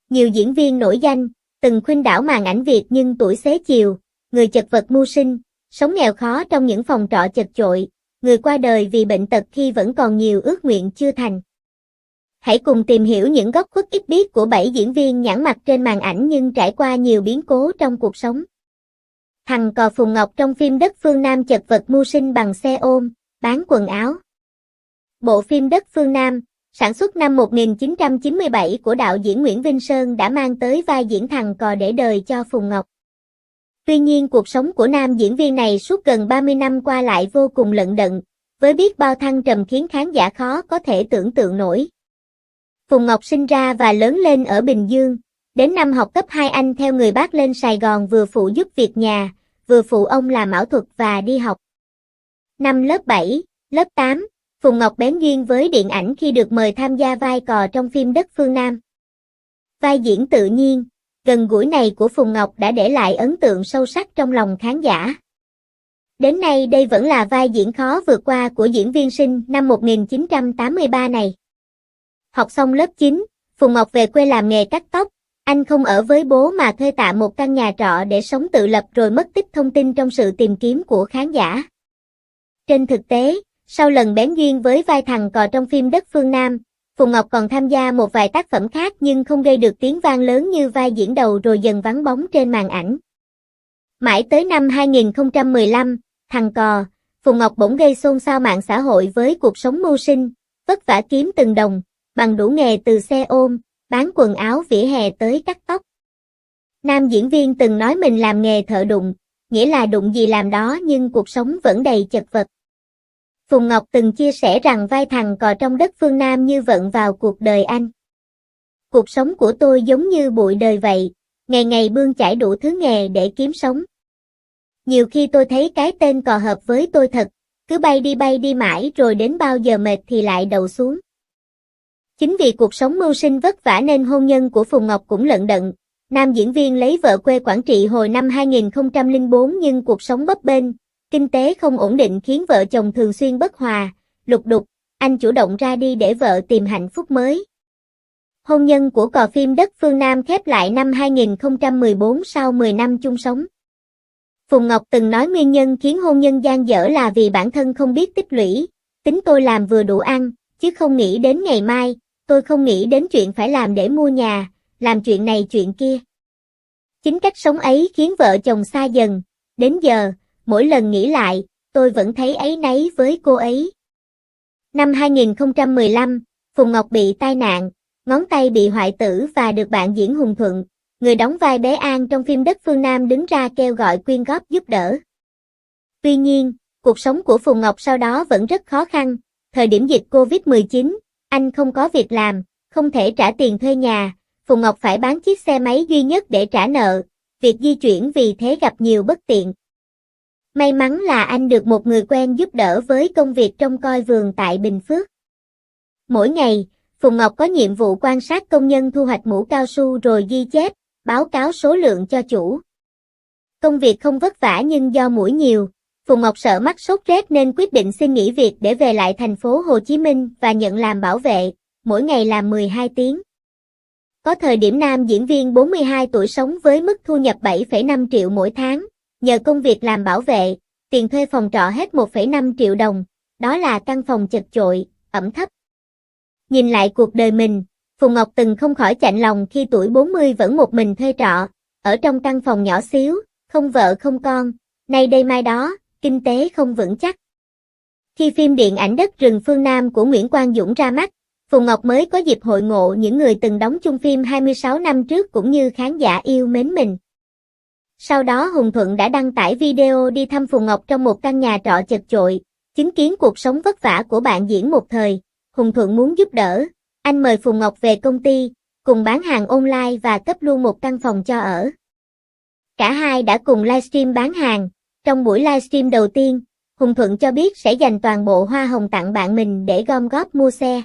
Nhiều diễn viên nổi danh, từng khuynh đảo màn ảnh Việt nhưng tuổi xế chiều, người chật vật mưu sinh, sống nghèo khó trong những phòng trọ chật chội, người qua đời vì bệnh tật khi vẫn còn nhiều ước nguyện chưa thành. Hãy cùng tìm hiểu những góc khuất ít biết của 7 diễn viên nhẵn mặt trên màn ảnh nhưng trải qua nhiều biến cố trong cuộc sống. Thằng cò Phùng Ngọc trong phim Đất Phương Nam chật vật mưu sinh bằng xe ôm, bán quần áo. Bộ phim Đất Phương Nam, sản xuất năm 1997 của đạo diễn Nguyễn Vinh Sơn đã mang tới vai diễn thằng cò để đời cho Phùng Ngọc. Tuy nhiên cuộc sống của nam diễn viên này suốt gần 30 năm qua lại vô cùng lận đận, với biết bao thăng trầm khiến khán giả khó có thể tưởng tượng nổi. Phùng Ngọc sinh ra và lớn lên ở Bình Dương, đến năm học cấp 2 anh theo người bác lên Sài Gòn vừa phụ giúp việc nhà, vừa phụ ông làm ảo thuật và đi học. Năm lớp 7, lớp 8, Phùng Ngọc bén duyên với điện ảnh khi được mời tham gia vai cò trong phim Đất Phương Nam. Vai diễn tự nhiên, gần gũi này của Phùng Ngọc đã để lại ấn tượng sâu sắc trong lòng khán giả. Đến nay đây vẫn là vai diễn khó vượt qua của diễn viên sinh năm 1983 này. Học xong lớp 9, Phùng Ngọc về quê làm nghề cắt tóc, anh không ở với bố mà thuê tạm một căn nhà trọ để sống tự lập rồi mất tích thông tin trong sự tìm kiếm của khán giả. Trên thực tế, sau lần bén duyên với vai thằng cò trong phim Đất Phương Nam, Phùng Ngọc còn tham gia một vài tác phẩm khác nhưng không gây được tiếng vang lớn như vai diễn đầu rồi dần vắng bóng trên màn ảnh. Mãi tới năm 2015, thằng cò, Phùng Ngọc bỗng gây xôn xao mạng xã hội với cuộc sống mưu sinh, vất vả kiếm từng đồng, bằng đủ nghề từ xe ôm, bán quần áo vỉa hè tới cắt tóc. Nam diễn viên từng nói mình làm nghề thợ đụng, nghĩa là đụng gì làm đó nhưng cuộc sống vẫn đầy chật vật. Phùng Ngọc từng chia sẻ rằng vai thằng cò trong Đất Phương Nam như vận vào cuộc đời anh. Cuộc sống của tôi giống như bụi đời vậy, ngày ngày bươn chải đủ thứ nghề để kiếm sống. Nhiều khi tôi thấy cái tên cò hợp với tôi thật, cứ bay đi mãi rồi đến bao giờ mệt thì lại đậu xuống. Chính vì cuộc sống mưu sinh vất vả nên hôn nhân của Phùng Ngọc cũng lận đận. Nam diễn viên lấy vợ quê Quảng Trị hồi năm 2004 nhưng cuộc sống bấp bênh, kinh tế không ổn định khiến vợ chồng thường xuyên bất hòa, lục đục, anh chủ động ra đi để vợ tìm hạnh phúc mới. Hôn nhân của cò phim Đất Phương Nam khép lại năm 2014 sau 10 năm chung sống. Phùng Ngọc từng nói nguyên nhân khiến hôn nhân dang dở là vì bản thân không biết tích lũy, tính tôi làm vừa đủ ăn, chứ không nghĩ đến ngày mai, tôi không nghĩ đến chuyện phải làm để mua nhà, làm chuyện này chuyện kia. Chính cách sống ấy khiến vợ chồng xa dần, đến giờ, mỗi lần nghĩ lại, tôi vẫn thấy áy náy với cô ấy. Năm 2015, Phùng Ngọc bị tai nạn, ngón tay bị hoại tử và được bạn diễn Hùng Thuận, người đóng vai bé An trong phim Đất Phương Nam đứng ra kêu gọi quyên góp giúp đỡ. Tuy nhiên, cuộc sống của Phùng Ngọc sau đó vẫn rất khó khăn, thời điểm dịch Covid-19, anh không có việc làm, không thể trả tiền thuê nhà, Phùng Ngọc phải bán chiếc xe máy duy nhất để trả nợ, việc di chuyển vì thế gặp nhiều bất tiện. May mắn là anh được một người quen giúp đỡ với công việc trông coi vườn tại Bình Phước. Mỗi ngày, Phùng Ngọc có nhiệm vụ quan sát công nhân thu hoạch mũ cao su rồi ghi chép, báo cáo số lượng cho chủ. Công việc không vất vả nhưng do muỗi nhiều, Phùng Ngọc sợ mắc sốt rét nên quyết định xin nghỉ việc để về lại thành phố Hồ Chí Minh và nhận làm bảo vệ, mỗi ngày làm 12 tiếng. Có thời điểm nam diễn viên 42 tuổi sống với mức thu nhập 7,5 triệu mỗi tháng, nhờ công việc làm bảo vệ, tiền thuê phòng trọ hết 1,5 triệu đồng, đó là căn phòng chật chội, ẩm thấp. Nhìn lại cuộc đời mình, Phùng Ngọc từng không khỏi chạnh lòng khi tuổi 40 vẫn một mình thuê trọ, ở trong căn phòng nhỏ xíu, không vợ không con, nay đây mai đó, kinh tế không vững chắc. Khi phim điện ảnh Đất Rừng Phương Nam của Nguyễn Quang Dũng ra mắt, Phùng Ngọc mới có dịp hội ngộ những người từng đóng chung phim 26 năm trước cũng như khán giả yêu mến mình. Sau đó Hùng Thuận đã đăng tải video đi thăm Phùng Ngọc trong một căn nhà trọ chật chội, chứng kiến cuộc sống vất vả của bạn diễn một thời. Hùng Thuận muốn giúp đỡ, anh mời Phùng Ngọc về công ty, cùng bán hàng online và cấp luôn một căn phòng cho ở. Cả hai đã cùng livestream bán hàng. Trong buổi livestream đầu tiên, Hùng Thuận cho biết sẽ dành toàn bộ hoa hồng tặng bạn mình để gom góp mua xe.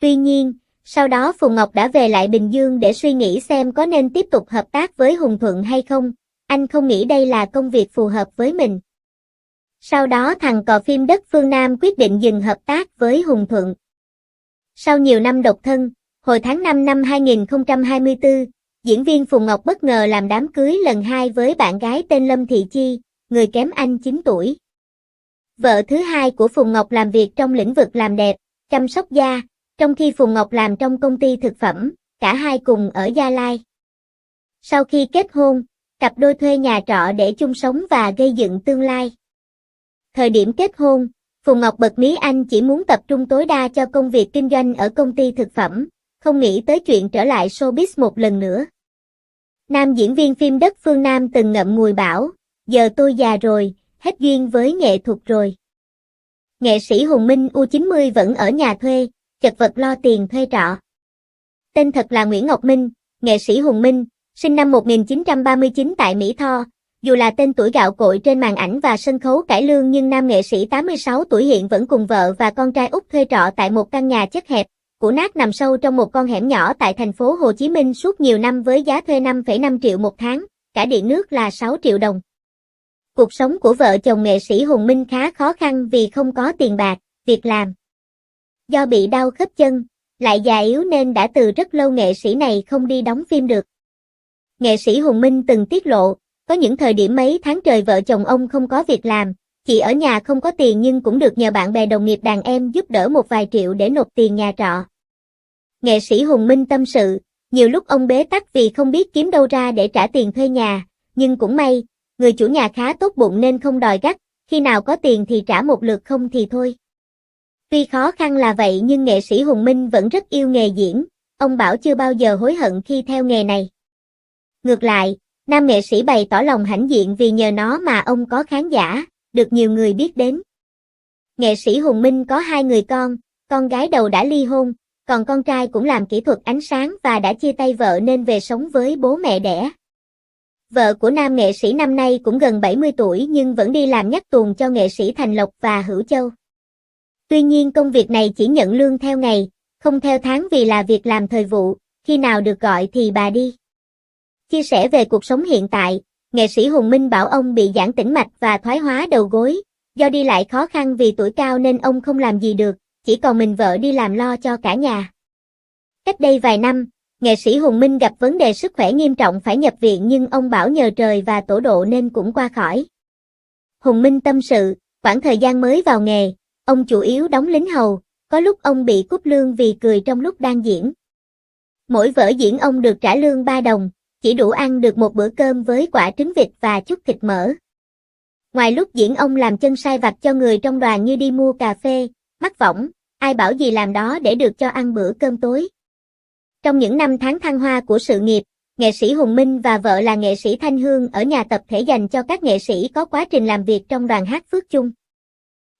Tuy nhiên, sau đó Phùng Ngọc đã về lại Bình Dương để suy nghĩ xem có nên tiếp tục hợp tác với Hùng Thuận hay không, anh không nghĩ đây là công việc phù hợp với mình. Sau đó thằng cò phim Đất Phương Nam quyết định dừng hợp tác với Hùng Thuận. Sau nhiều năm độc thân, Hồi tháng 5 năm 2024, diễn viên Phùng Ngọc bất ngờ làm đám cưới lần 2 với bạn gái tên Lâm Thị Chi, người kém anh 9 tuổi. Vợ thứ hai của Phùng Ngọc làm việc trong lĩnh vực làm đẹp, chăm sóc da, trong khi Phùng Ngọc làm trong công ty thực phẩm, cả hai cùng ở Gia Lai. Sau khi kết hôn, cặp đôi thuê nhà trọ để chung sống và gây dựng tương lai. Thời điểm kết hôn, Phùng Ngọc bật mí anh chỉ muốn tập trung tối đa cho công việc kinh doanh ở công ty thực phẩm, không nghĩ tới chuyện trở lại showbiz một lần nữa. Nam diễn viên phim Đất Phương Nam từng ngậm ngùi bảo, giờ tôi già rồi, hết duyên với nghệ thuật rồi. Nghệ sĩ Hùng Minh U90 vẫn ở nhà thuê, chật vật lo tiền thuê trọ. Tên thật là Nguyễn Ngọc Minh, nghệ sĩ Hùng Minh, sinh năm 1939 tại Mỹ Tho. Dù là tên tuổi gạo cội trên màn ảnh và sân khấu cải lương nhưng nam nghệ sĩ 86 tuổi hiện vẫn cùng vợ và con trai út thuê trọ tại một căn nhà chất hẹp, cũ nát nằm sâu trong một con hẻm nhỏ tại thành phố Hồ Chí Minh suốt nhiều năm với giá thuê 5,5 triệu một tháng, cả điện nước là 6 triệu đồng. Cuộc sống của vợ chồng nghệ sĩ Hùng Minh khá khó khăn vì không có tiền bạc, việc làm. Do bị đau khớp chân, lại già yếu nên đã từ rất lâu nghệ sĩ này không đi đóng phim được. Nghệ sĩ Hùng Minh từng tiết lộ, có những thời điểm mấy tháng trời vợ chồng ông không có việc làm, chỉ ở nhà không có tiền nhưng cũng được nhờ bạn bè đồng nghiệp đàn em giúp đỡ một vài triệu để nộp tiền nhà trọ. Nghệ sĩ Hùng Minh tâm sự, nhiều lúc ông bế tắc vì không biết kiếm đâu ra để trả tiền thuê nhà, nhưng cũng may, người chủ nhà khá tốt bụng nên không đòi gắt, khi nào có tiền thì trả một lượt không thì thôi. Tuy khó khăn là vậy nhưng nghệ sĩ Hùng Minh vẫn rất yêu nghề diễn, ông bảo chưa bao giờ hối hận khi theo nghề này. Ngược lại, nam nghệ sĩ bày tỏ lòng hãnh diện vì nhờ nó mà ông có khán giả, được nhiều người biết đến. Nghệ sĩ Hùng Minh có 2 người con gái đầu đã ly hôn, còn con trai cũng làm kỹ thuật ánh sáng và đã chia tay vợ nên về sống với bố mẹ đẻ. Vợ của nam nghệ sĩ năm nay cũng gần 70 tuổi nhưng vẫn đi làm nhắc tuồng cho nghệ sĩ Thành Lộc và Hữu Châu. Tuy nhiên công việc này chỉ nhận lương theo ngày, không theo tháng vì là việc làm thời vụ, khi nào được gọi thì bà đi. Chia sẻ về cuộc sống hiện tại, nghệ sĩ Hùng Minh bảo ông bị giãn tĩnh mạch và thoái hóa đầu gối, do đi lại khó khăn vì tuổi cao nên ông không làm gì được, chỉ còn mình vợ đi làm lo cho cả nhà. Cách đây vài năm, nghệ sĩ Hùng Minh gặp vấn đề sức khỏe nghiêm trọng phải nhập viện nhưng ông bảo nhờ trời và tổ độ nên cũng qua khỏi. Hùng Minh tâm sự, khoảng thời gian mới vào nghề, ông chủ yếu đóng lính hầu, có lúc ông bị cúp lương vì cười trong lúc đang diễn. Mỗi vở diễn ông được trả lương 3 đồng, chỉ đủ ăn được một bữa cơm với quả trứng vịt và chút thịt mỡ. Ngoài lúc diễn ông làm chân sai vặt cho người trong đoàn như đi mua cà phê, mắc võng, ai bảo gì làm đó để được cho ăn bữa cơm tối. Trong những năm tháng thăng hoa của sự nghiệp, nghệ sĩ Hùng Minh và vợ là nghệ sĩ Thanh Hương ở nhà tập thể dành cho các nghệ sĩ có quá trình làm việc trong đoàn hát Phước Chung.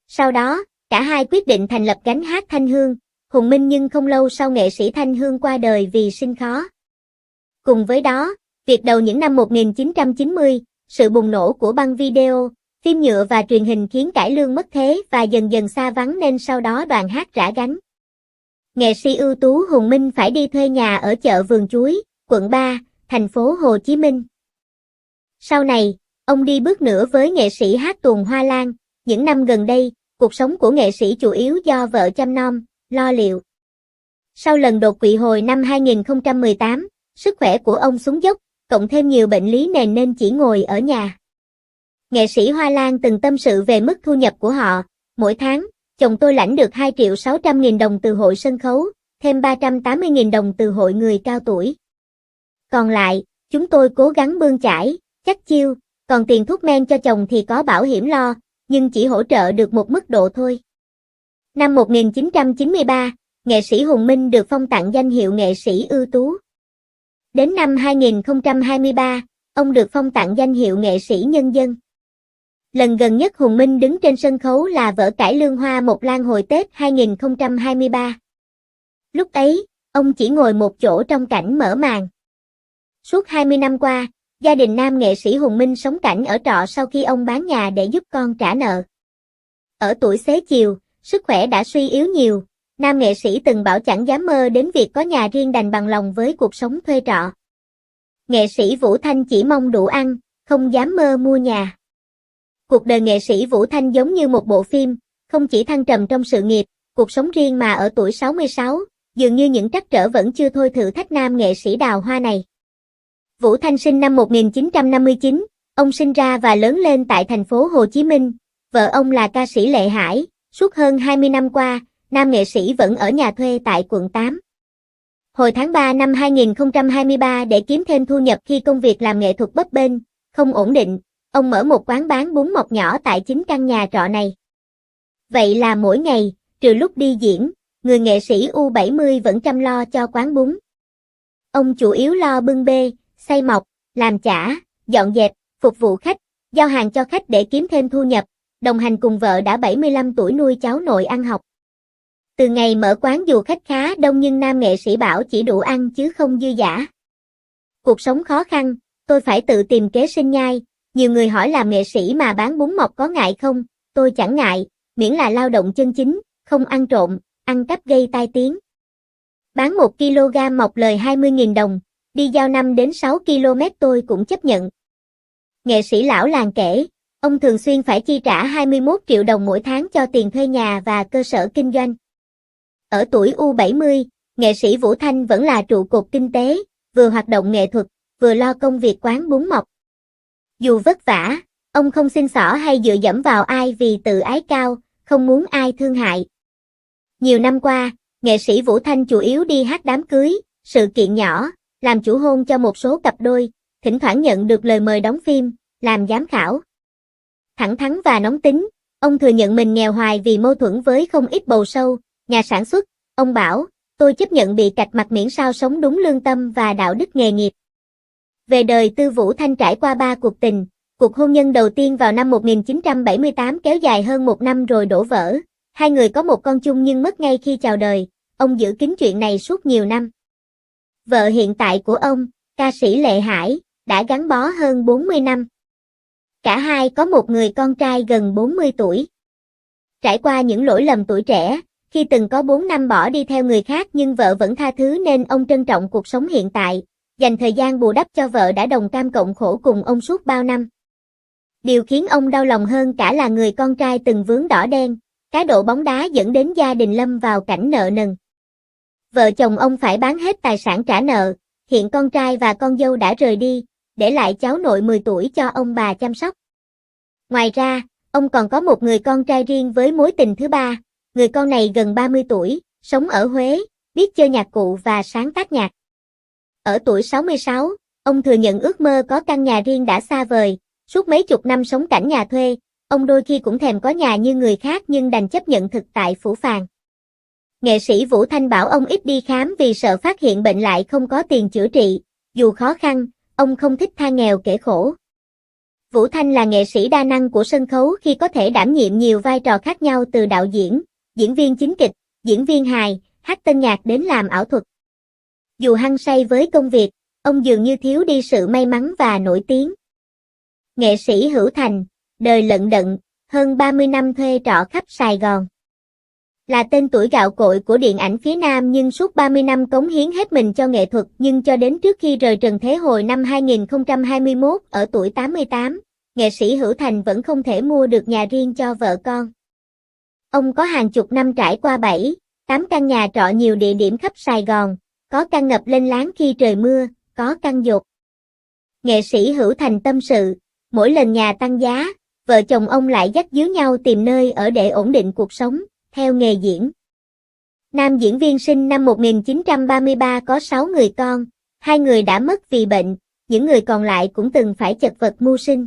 Sau đó, cả hai quyết định thành lập gánh hát Thanh Hương, Hùng Minh nhưng không lâu sau nghệ sĩ Thanh Hương qua đời vì sinh khó. Cùng với đó, việc đầu những năm 1990, sự bùng nổ của băng video, phim nhựa và truyền hình khiến cải lương mất thế và dần dần xa vắng nên sau đó đoàn hát rã gánh. Nghệ sĩ ưu tú Hùng Minh phải đi thuê nhà ở chợ Vườn Chuối, quận 3, thành phố Hồ Chí Minh. Sau này, ông đi bước nữa với nghệ sĩ hát tuồng Hoa Lan. Những năm gần đây, cuộc sống của nghệ sĩ chủ yếu do vợ chăm nom, lo liệu. Sau lần đột quỵ hồi năm 2018, sức khỏe của ông xuống dốc, cộng thêm nhiều bệnh lý nền nên chỉ ngồi ở nhà. Nghệ sĩ Hoa Lan từng tâm sự về mức thu nhập của họ, mỗi tháng, chồng tôi lãnh được 2.600.000 đồng từ hội sân khấu, thêm 380.000 đồng từ hội người cao tuổi. Còn lại, chúng tôi cố gắng bươn chải, chắc chiêu, còn tiền thuốc men cho chồng thì có bảo hiểm lo, nhưng chỉ hỗ trợ được một mức độ thôi. Năm 1993, nghệ sĩ Hùng Minh được phong tặng danh hiệu nghệ sĩ ưu tú. Đến năm 2023, ông được phong tặng danh hiệu nghệ sĩ nhân dân. Lần gần nhất Hùng Minh đứng trên sân khấu là vở cải lương Hoa Một Lan hồi Tết 2023. Lúc ấy, ông chỉ ngồi một chỗ trong cảnh mở màn. Suốt 20 năm qua, gia đình nam nghệ sĩ Hùng Minh sống cảnh ở trọ sau khi ông bán nhà để giúp con trả nợ. Ở tuổi xế chiều, sức khỏe đã suy yếu nhiều, nam nghệ sĩ từng bảo chẳng dám mơ đến việc có nhà riêng đành bằng lòng với cuộc sống thuê trọ. Nghệ sĩ Vũ Thanh chỉ mong đủ ăn, không dám mơ mua nhà. Cuộc đời nghệ sĩ Vũ Thanh giống như một bộ phim, không chỉ thăng trầm trong sự nghiệp, cuộc sống riêng mà ở tuổi 66, dường như những trắc trở vẫn chưa thôi thử thách nam nghệ sĩ đào hoa này. Vũ Thanh sinh năm 1959, ông sinh ra và lớn lên tại thành phố Hồ Chí Minh, vợ ông là ca sĩ Lệ Hải, suốt hơn 20 năm qua, nam nghệ sĩ vẫn ở nhà thuê tại quận 8. Hồi tháng 3 năm 2023 để kiếm thêm thu nhập khi công việc làm nghệ thuật bấp bênh, không ổn định, ông mở một quán bán bún mọc nhỏ tại chính căn nhà trọ này. Vậy là mỗi ngày, trừ lúc đi diễn, người nghệ sĩ U70 vẫn chăm lo cho quán bún. Ông chủ yếu lo bưng bê, xay mọc, làm chả, dọn dẹp, phục vụ khách, giao hàng cho khách để kiếm thêm thu nhập, đồng hành cùng vợ đã 75 tuổi nuôi cháu nội ăn học. Từ ngày mở quán dù khách khá đông nhưng nam nghệ sĩ bảo chỉ đủ ăn chứ không dư dả. Cuộc sống khó khăn, tôi phải tự tìm kế sinh nhai, nhiều người hỏi làm nghệ sĩ mà bán bún mọc có ngại không, tôi chẳng ngại, miễn là lao động chân chính, không ăn trộm, ăn cắp gây tai tiếng. Bán 1 kg mọc lời 20.000 đồng, đi giao 5 đến 6 km tôi cũng chấp nhận. Nghệ sĩ lão làng kể, ông thường xuyên phải chi trả 21 triệu đồng mỗi tháng cho tiền thuê nhà và cơ sở kinh doanh. Ở tuổi U70, nghệ sĩ Vũ Thanh vẫn là trụ cột kinh tế, vừa hoạt động nghệ thuật, vừa lo công việc quán bún mọc. Dù vất vả, ông không xin xỏ hay dựa dẫm vào ai vì tự ái cao, không muốn ai thương hại. Nhiều năm qua, nghệ sĩ Vũ Thanh chủ yếu đi hát đám cưới, sự kiện nhỏ, làm chủ hôn cho một số cặp đôi, thỉnh thoảng nhận được lời mời đóng phim, làm giám khảo. Thẳng thắn và nóng tính, ông thừa nhận mình nghèo hoài vì mâu thuẫn với không ít bầu sâu, nhà sản xuất. Ông bảo, tôi chấp nhận bị cạch mặt miễn sao sống đúng lương tâm và đạo đức nghề nghiệp. Về đời tư Vũ Thanh trải qua 3 cuộc tình, cuộc hôn nhân đầu tiên vào năm 1978 kéo dài hơn 1 năm rồi đổ vỡ. Hai người có một con chung nhưng mất ngay khi chào đời, ông giữ kín chuyện này suốt nhiều năm. Vợ hiện tại của ông, ca sĩ Lệ Hải, đã gắn bó hơn 40 năm. Cả hai có một người con trai gần 40 tuổi. Trải qua những lỗi lầm tuổi trẻ, khi từng có 4 năm bỏ đi theo người khác nhưng vợ vẫn tha thứ nên ông trân trọng cuộc sống hiện tại, dành thời gian bù đắp cho vợ đã đồng cam cộng khổ cùng ông suốt bao năm. Điều khiến ông đau lòng hơn cả là người con trai từng vướng đỏ đen, cá độ bóng đá dẫn đến gia đình lâm vào cảnh nợ nần. Vợ chồng ông phải bán hết tài sản trả nợ, hiện con trai và con dâu đã rời đi, để lại cháu nội 10 tuổi cho ông bà chăm sóc. Ngoài ra, ông còn có một người con trai riêng với mối tình thứ ba, người con này gần 30 tuổi, sống ở Huế, biết chơi nhạc cụ và sáng tác nhạc. Ở tuổi 66, ông thừa nhận ước mơ có căn nhà riêng đã xa vời, suốt mấy chục năm sống cảnh nhà thuê, ông đôi khi cũng thèm có nhà như người khác nhưng đành chấp nhận thực tại phũ phàng. Nghệ sĩ Vũ Thanh bảo ông ít đi khám vì sợ phát hiện bệnh lại không có tiền chữa trị, dù khó khăn, ông không thích than nghèo kể khổ. Vũ Thanh là nghệ sĩ đa năng của sân khấu khi có thể đảm nhiệm nhiều vai trò khác nhau từ đạo diễn, diễn viên chính kịch, diễn viên hài, hát tân nhạc đến làm ảo thuật. Dù hăng say với công việc, ông dường như thiếu đi sự may mắn và nổi tiếng. Nghệ sĩ Hữu Thành, đời lận đận, hơn 30 năm thuê trọ khắp Sài Gòn. Là tên tuổi gạo cội của điện ảnh phía Nam nhưng suốt 30 năm cống hiến hết mình cho nghệ thuật nhưng cho đến trước khi rời trần thế hồi năm 2021 ở tuổi 88, nghệ sĩ Hữu Thành vẫn không thể mua được nhà riêng cho vợ con. Ông có hàng chục năm trải qua 7, 8 căn nhà trọ nhiều địa điểm khắp Sài Gòn, có căn ngập lên láng khi trời mưa, có căn dột. Nghệ sĩ Hữu Thành tâm sự, mỗi lần nhà tăng giá, vợ chồng ông lại dắt díu nhau tìm nơi ở để ổn định cuộc sống, theo nghề diễn. Nam diễn viên sinh năm 1933 có 6 người con, 2 người đã mất vì bệnh, những người còn lại cũng từng phải chật vật mưu sinh.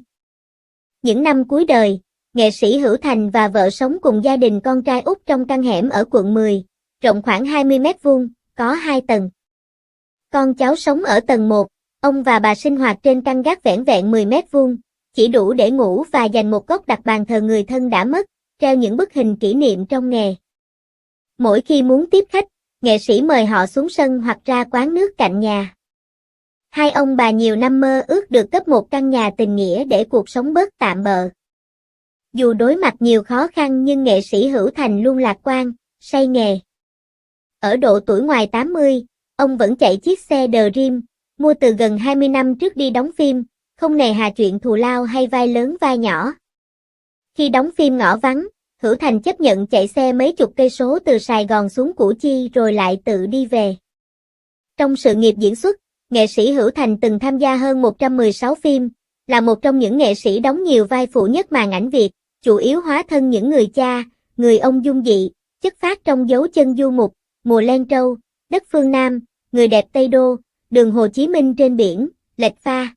Những năm cuối đời, nghệ sĩ Hữu Thành và vợ sống cùng gia đình con trai út trong căn hẻm ở quận 10, rộng khoảng 20 mét vuông, có 2 tầng. Con cháu sống ở tầng 1, ông và bà sinh hoạt trên căn gác vẻn vẹn 10 mét vuông, chỉ đủ để ngủ và dành một góc đặt bàn thờ người thân đã mất, treo những bức hình kỷ niệm trong nghề. Mỗi khi muốn tiếp khách, nghệ sĩ mời họ xuống sân hoặc ra quán nước cạnh nhà. Hai ông bà nhiều năm mơ ước được cấp một căn nhà tình nghĩa để cuộc sống bớt tạm bợ. Dù đối mặt nhiều khó khăn nhưng nghệ sĩ Hữu Thành luôn lạc quan, say nghề. Ở độ tuổi ngoài 80, ông vẫn chạy chiếc xe Dream, mua từ gần 20 năm trước đi đóng phim, không nề hà chuyện thù lao hay vai lớn vai nhỏ. Khi đóng phim Ngõ Vắng, Hữu Thành chấp nhận chạy xe mấy chục cây số từ Sài Gòn xuống Củ Chi rồi lại tự đi về. Trong sự nghiệp diễn xuất, nghệ sĩ Hữu Thành từng tham gia hơn 116 phim, là một trong những nghệ sĩ đóng nhiều vai phụ nhất màn ảnh Việt, chủ yếu hóa thân những người cha, người ông dung dị, chất phác trong Dấu chân du mục, Mùa Len Trâu, Đất phương Nam, Người đẹp Tây Đô, Đường Hồ Chí Minh trên biển, Lệch pha.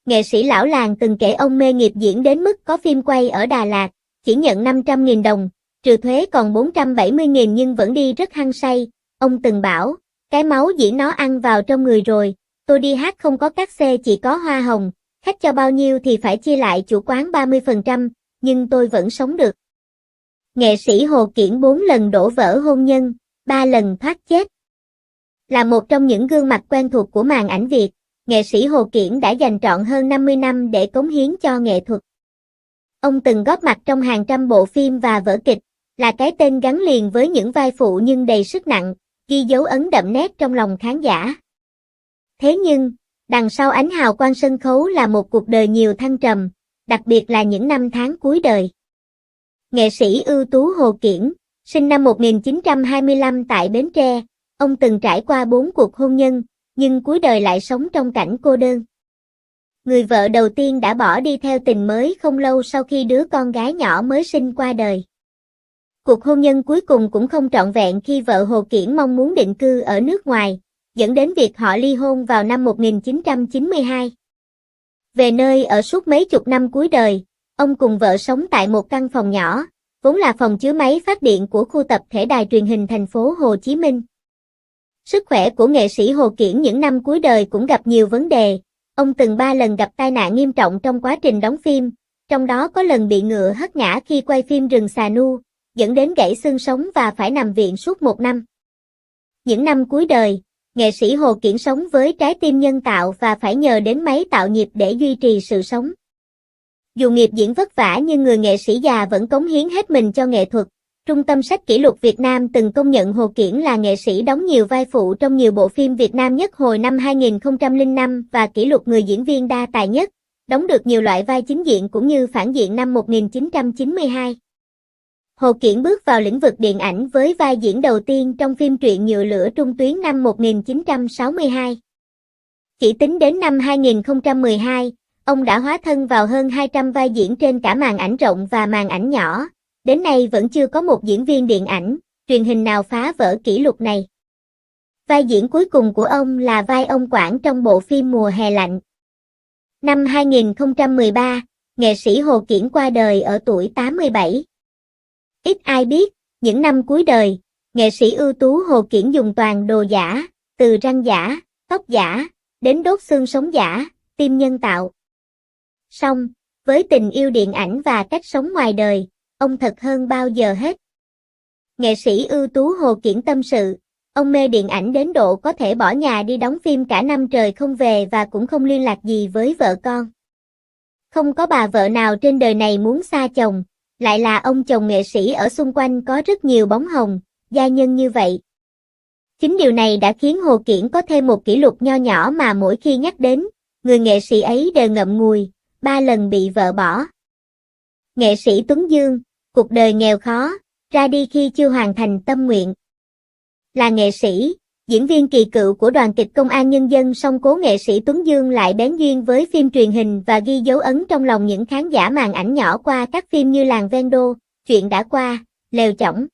Nghệ sĩ lão làng từng kể ông mê nghiệp diễn đến mức có phim quay ở Đà Lạt, chỉ nhận 500.000 đồng, trừ thuế còn 470.000 nhưng vẫn đi rất hăng say. Ông từng bảo, cái máu diễn nó ăn vào trong người rồi, tôi đi hát không có cát xê chỉ có hoa hồng, khách cho bao nhiêu thì phải chia lại chủ quán 30%, nhưng tôi vẫn sống được. Nghệ sĩ Hồ Kiển 4 lần đổ vỡ hôn nhân, 3 lần thoát chết. Là một trong những gương mặt quen thuộc của màn ảnh Việt, nghệ sĩ Hồ Kiển đã dành trọn hơn 50 năm để cống hiến cho nghệ thuật. Ông từng góp mặt trong hàng trăm bộ phim và vở kịch, là cái tên gắn liền với những vai phụ nhưng đầy sức nặng, ghi dấu ấn đậm nét trong lòng khán giả. Thế nhưng, đằng sau ánh hào quang sân khấu là một cuộc đời nhiều thăng trầm, đặc biệt là những năm tháng cuối đời. Nghệ sĩ ưu tú Hồ Kiển, sinh năm 1925 tại Bến Tre, ông từng trải qua 4 cuộc hôn nhân, nhưng cuối đời lại sống trong cảnh cô đơn. Người vợ đầu tiên đã bỏ đi theo tình mới không lâu sau khi đứa con gái nhỏ mới sinh qua đời. Cuộc hôn nhân cuối cùng cũng không trọn vẹn khi vợ Hồ Kiển mong muốn định cư ở nước ngoài, dẫn đến việc họ ly hôn vào năm 1992. Về nơi ở suốt mấy chục năm cuối đời, ông cùng vợ sống tại một căn phòng nhỏ, vốn là phòng chứa máy phát điện của khu tập thể đài truyền hình thành phố Hồ Chí Minh. Sức khỏe của nghệ sĩ Hồ Kiển những năm cuối đời cũng gặp nhiều vấn đề. Ông từng 3 lần gặp tai nạn nghiêm trọng trong quá trình đóng phim, trong đó có lần bị ngựa hất ngã khi quay phim Rừng Xà Nu, dẫn đến gãy xương sống và phải nằm viện suốt 1 năm. Những năm cuối đời, nghệ sĩ Hồ Kiển sống với trái tim nhân tạo và phải nhờ đến máy tạo nhịp để duy trì sự sống. Dù nghiệp diễn vất vả nhưng người nghệ sĩ già vẫn cống hiến hết mình cho nghệ thuật. Trung tâm Sách Kỷ lục Việt Nam từng công nhận Hồ Kiển là nghệ sĩ đóng nhiều vai phụ trong nhiều bộ phim Việt Nam nhất hồi năm 2005 và kỷ lục người diễn viên đa tài nhất, đóng được nhiều loại vai chính diện cũng như phản diện năm 1992. Hồ Kiển bước vào lĩnh vực điện ảnh với vai diễn đầu tiên trong phim truyện Nhựa lửa trung tuyến năm 1962. Chỉ tính đến năm 2012, ông đã hóa thân vào hơn 200 vai diễn trên cả màn ảnh rộng và màn ảnh nhỏ. Đến nay vẫn chưa có một diễn viên điện ảnh, truyền hình nào phá vỡ kỷ lục này. Vai diễn cuối cùng của ông là vai ông Quảng trong bộ phim Mùa hè lạnh. Năm 2013, nghệ sĩ Hồ Kiển qua đời ở tuổi 87. Ít ai biết, những năm cuối đời, nghệ sĩ ưu tú Hồ Kiển dùng toàn đồ giả, từ răng giả, tóc giả, đến đốt xương sống giả, tim nhân tạo. Song, với tình yêu điện ảnh và cách sống ngoài đời, ông thật hơn bao giờ hết. Nghệ sĩ ưu tú Hồ Kiển tâm sự, ông mê điện ảnh đến độ có thể bỏ nhà đi đóng phim cả năm trời không về và cũng không liên lạc gì với vợ con. Không có bà vợ nào trên đời này muốn xa chồng, lại là ông chồng nghệ sĩ ở xung quanh có rất nhiều bóng hồng, gia nhân như vậy. Chính điều này đã khiến Hồ Kiển có thêm một kỷ lục nho nhỏ mà mỗi khi nhắc đến, người nghệ sĩ ấy đều ngậm ngùi, 3 lần bị vợ bỏ. Nghệ sĩ Tuấn Dương, cuộc đời nghèo khó, ra đi khi chưa hoàn thành tâm nguyện. Là nghệ sĩ, diễn viên kỳ cựu của đoàn kịch Công an Nhân dân song cố nghệ sĩ Tuấn Dương lại bén duyên với phim truyền hình và ghi dấu ấn trong lòng những khán giả màn ảnh nhỏ qua các phim như Làng Ven Đô, Chuyện đã qua, Lều Chõng.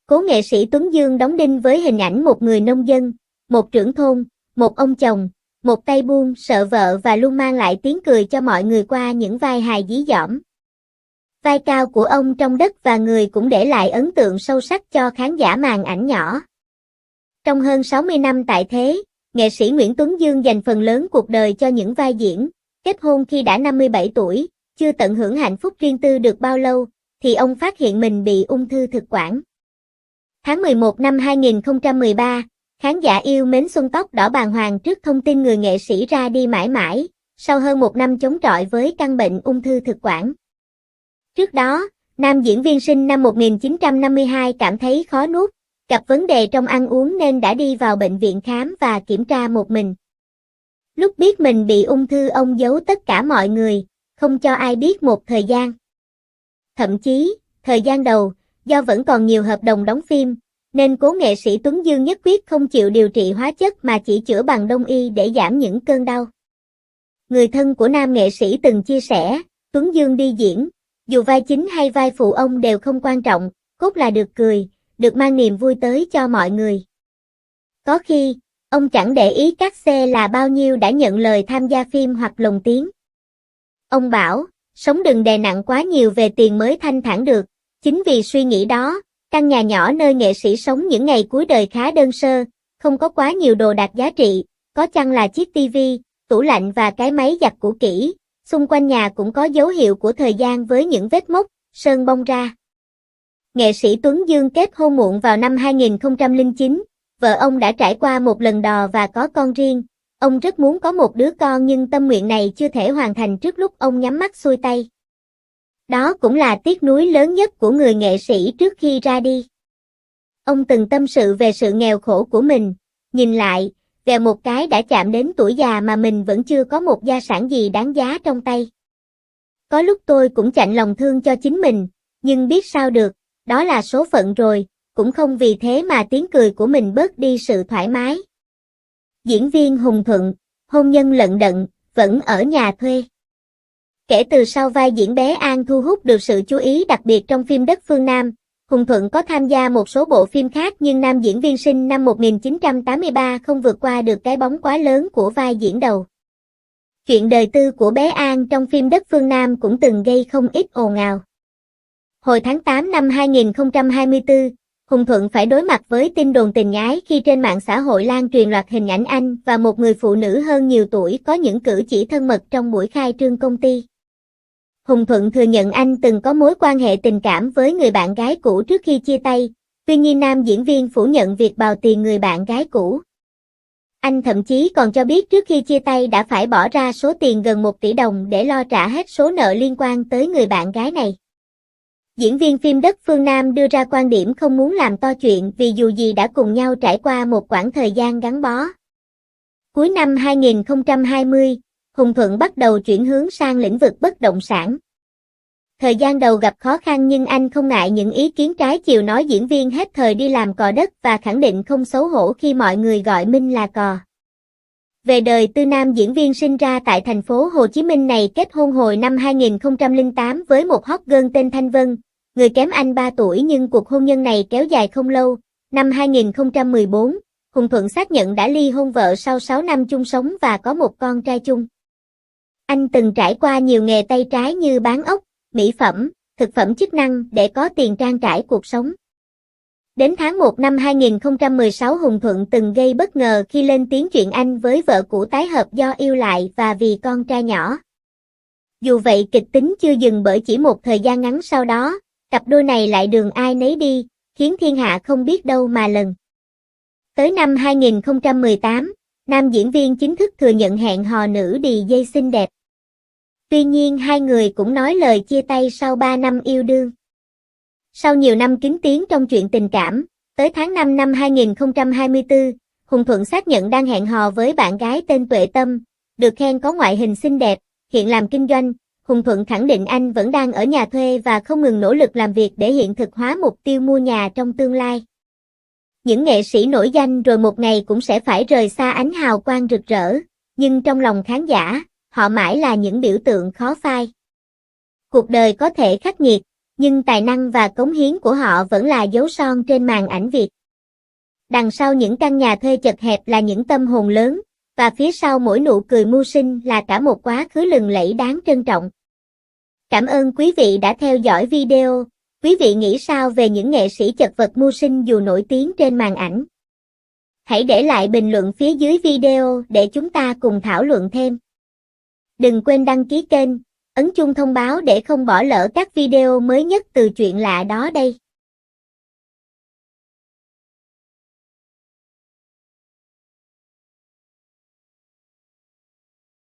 Cố nghệ sĩ Tuấn Dương đóng đinh với hình ảnh một người nông dân, một trưởng thôn, một ông chồng, một tay buôn sợ vợ và luôn mang lại tiếng cười cho mọi người qua những vai hài dí dỏm. Vai cao của ông trong Đất và Người cũng để lại ấn tượng sâu sắc cho khán giả màn ảnh nhỏ. Trong hơn 60 năm tại thế, nghệ sĩ Nguyễn Tuấn Dương dành phần lớn cuộc đời cho những vai diễn. Kết hôn khi đã 57 tuổi, chưa tận hưởng hạnh phúc riêng tư được bao lâu, thì ông phát hiện mình bị ung thư thực quản. Tháng 11 năm 2013, khán giả yêu mến Xuân Tóc đỏ bàng hoàng trước thông tin người nghệ sĩ ra đi mãi mãi, sau hơn 1 năm chống chọi với căn bệnh ung thư thực quản. Trước đó, nam diễn viên sinh năm 1952 cảm thấy khó nuốt, gặp vấn đề trong ăn uống nên đã đi vào bệnh viện khám và kiểm tra một mình. Lúc biết mình bị ung thư ông giấu tất cả mọi người, không cho ai biết một thời gian. Thậm chí, Thời gian đầu, do vẫn còn nhiều hợp đồng đóng phim, nên cố nghệ sĩ Tuấn Dương nhất quyết không chịu điều trị hóa chất mà chỉ chữa bằng đông y để giảm những cơn đau. Người thân của nam nghệ sĩ từng chia sẻ, Tuấn Dương đi diễn, dù vai chính hay vai phụ ông đều không quan trọng, cốt là được cười, được mang niềm vui tới cho mọi người. Có khi, ông chẳng để ý các xe là bao nhiêu đã nhận lời tham gia phim hoặc lồng tiếng. Ông bảo, sống đừng đè nặng quá nhiều về tiền mới thanh thản được. Chính vì suy nghĩ đó, căn nhà nhỏ nơi nghệ sĩ sống những ngày cuối đời khá đơn sơ, không có quá nhiều đồ đạc giá trị, có chăng là chiếc tivi, tủ lạnh và cái máy giặt cũ kỹ. Xung quanh nhà cũng có dấu hiệu của thời gian với những vết mốc, sơn bong ra. Nghệ sĩ Tuấn Dương kết hôn muộn vào năm 2009, vợ ông đã trải qua một lần đò và có con riêng. Ông rất muốn có một đứa con nhưng tâm nguyện này chưa thể hoàn thành trước lúc ông nhắm mắt xuôi tay. Đó cũng là tiếc nuối lớn nhất của người nghệ sĩ trước khi ra đi. Ông từng tâm sự về sự nghèo khổ của mình, nhìn lại, vèo một cái đã chạm đến tuổi già mà mình vẫn chưa có một gia sản gì đáng giá trong tay. Có lúc tôi cũng chạnh lòng thương cho chính mình, nhưng biết sao được, đó là số phận rồi, cũng không vì thế mà tiếng cười của mình bớt đi sự thoải mái. Diễn viên Hùng Thuận, hôn nhân lận đận, vẫn ở nhà thuê. Kể từ sau vai diễn bé An thu hút được sự chú ý đặc biệt trong phim Đất Phương Nam, Hùng Thuận có tham gia một số bộ phim khác nhưng nam diễn viên sinh năm 1983 không vượt qua được cái bóng quá lớn của vai diễn đầu. Chuyện đời tư của bé An trong phim Đất Phương Nam cũng từng gây không ít ồn ào. Hồi tháng 8 năm 2024, Hùng Thuận phải đối mặt với tin đồn tình ái khi trên mạng xã hội lan truyền loạt hình ảnh anh và một người phụ nữ hơn nhiều tuổi có những cử chỉ thân mật trong buổi khai trương công ty. Hùng Thuận thừa nhận anh từng có mối quan hệ tình cảm với người bạn gái cũ trước khi chia tay, tuy nhiên nam diễn viên phủ nhận việc bào tiền người bạn gái cũ. Anh thậm chí còn cho biết trước khi chia tay đã phải bỏ ra số tiền gần 1 tỷ đồng để lo trả hết số nợ liên quan tới người bạn gái này. Diễn viên phim Đất Phương Nam đưa ra quan điểm không muốn làm to chuyện vì dù gì đã cùng nhau trải qua một quãng thời gian gắn bó. Cuối năm 2020, Hùng Thuận bắt đầu chuyển hướng sang lĩnh vực bất động sản. Thời gian đầu gặp khó khăn nhưng anh không ngại những ý kiến trái chiều nói diễn viên hết thời đi làm cò đất và khẳng định không xấu hổ khi mọi người gọi Minh là cò. Về đời tư nam diễn viên sinh ra tại thành phố Hồ Chí Minh này kết hôn hồi năm 2008 với một hot girl tên Thanh Vân, người kém anh 3 tuổi nhưng cuộc hôn nhân này kéo dài không lâu. Năm 2014, Hùng Thuận xác nhận đã ly hôn vợ sau 6 năm chung sống và có một con trai chung. Anh từng trải qua nhiều nghề tay trái như bán ốc, mỹ phẩm, thực phẩm chức năng để có tiền trang trải cuộc sống. Đến tháng 1 năm 2016 Hùng Thuận từng gây bất ngờ khi lên tiếng chuyện anh với vợ cũ tái hợp do yêu lại và vì con trai nhỏ. Dù vậy kịch tính chưa dừng bởi chỉ một thời gian ngắn sau đó, cặp đôi này lại đường ai nấy đi, khiến thiên hạ không biết đâu mà lần. Tới năm 2018, nam diễn viên chính thức thừa nhận hẹn hò nữ DJ xinh đẹp. Tuy nhiên hai người cũng nói lời chia tay sau 3 năm yêu đương. Sau nhiều năm kín tiếng trong chuyện tình cảm, tới tháng 5 năm 2024, Hùng Thuận xác nhận đang hẹn hò với bạn gái tên Tuệ Tâm, được khen có ngoại hình xinh đẹp, hiện làm kinh doanh. Hùng Thuận khẳng định anh vẫn đang ở nhà thuê và không ngừng nỗ lực làm việc để hiện thực hóa mục tiêu mua nhà trong tương lai. Những nghệ sĩ nổi danh rồi một ngày cũng sẽ phải rời xa ánh hào quang rực rỡ, nhưng trong lòng khán giả, họ mãi là những biểu tượng khó phai. Cuộc đời có thể khắc nghiệt, nhưng tài năng và cống hiến của họ vẫn là dấu son trên màn ảnh Việt. Đằng sau những căn nhà thuê chật hẹp là những tâm hồn lớn, và phía sau mỗi nụ cười mưu sinh là cả một quá khứ lừng lẫy đáng trân trọng. Cảm ơn quý vị đã theo dõi video. Quý vị nghĩ sao về những nghệ sĩ chật vật mưu sinh dù nổi tiếng trên màn ảnh? Hãy để lại bình luận phía dưới video để chúng ta cùng thảo luận thêm. Đừng quên đăng ký kênh, ấn chuông thông báo để không bỏ lỡ các video mới nhất từ Chuyện Lạ Đó đây.